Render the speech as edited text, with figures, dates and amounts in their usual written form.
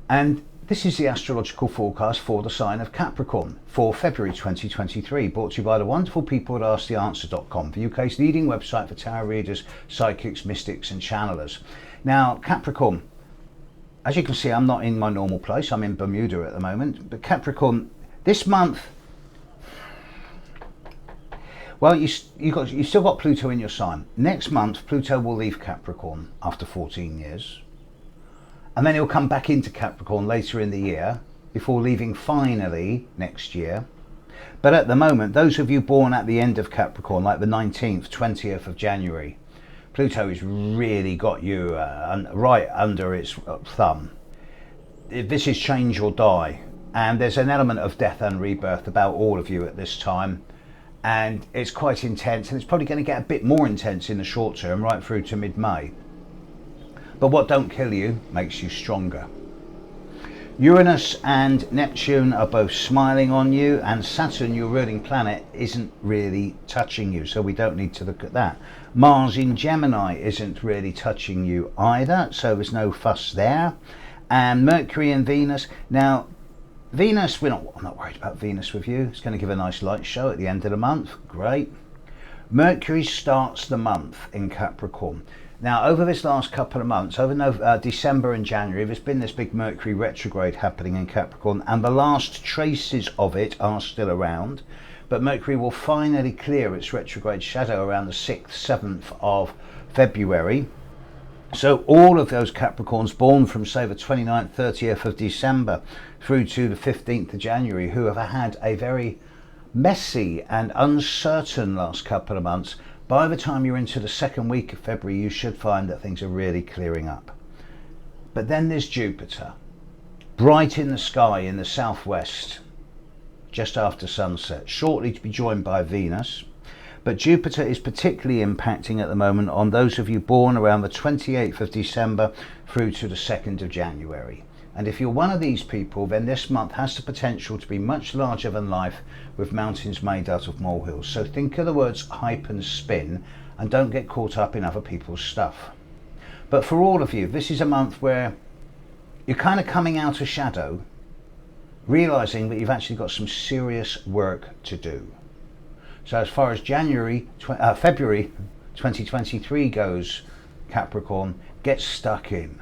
And this is the astrological forecast for the sign of Capricorn for February 2023, brought to you by the wonderful people at AskTheAnswer.com, the UK's leading website for tarot readers, psychics, mystics and channelers. Now, Capricorn, as you can see, I'm not in my normal place. I'm in Bermuda at the moment. But Capricorn, this month, well, you still got Pluto in your sign. Next month, Pluto will leave Capricorn after 14 years. And then he'll come back into Capricorn later in the year before leaving finally next year. But at the moment, those of you born at the end of Capricorn, like the 19th, 20th of January, Pluto has really got you right under its thumb. This is change or die. And there's an element of death and rebirth about all of you at this time. And it's quite intense, and it's probably going to get a bit more intense in the short term, right through to mid-May. But what don't kill you makes you stronger. Uranus and Neptune are both smiling on you, and Saturn, your ruling planet, isn't really touching you, so we don't need to look at that. Mars in Gemini isn't really touching you either, so there's no fuss there. And Mercury and Venus. Now, Venus, I'm not worried about Venus with you. It's going to give a nice light show at the end of the month. Great. Mercury starts the month in Capricorn. Now, over this last couple of months, over December and January, there's been this big Mercury retrograde happening in Capricorn, and the last traces of it are still around. But Mercury will finally clear its retrograde shadow around the 6th, 7th of February. So all of those Capricorns born from, say, the 29th, 30th of December through to the 15th of January, who have had a very messy and uncertain last couple of months, by the time you're into the second week of February, you should find that things are really clearing up. But then there's Jupiter, bright in the sky in the southwest, just after sunset, shortly to be joined by Venus. But Jupiter is particularly impacting at the moment on those of you born around the 28th of December through to the 2nd of January. And if you're one of these people, then this month has the potential to be much larger than life, with mountains made out of molehills. So think of the words hype and spin, and don't get caught up in other people's stuff. But for all of you, this is a month where you're kind of coming out of shadow, realizing that you've actually got some serious work to do. So as far as February 2023 goes, Capricorn, get stuck in.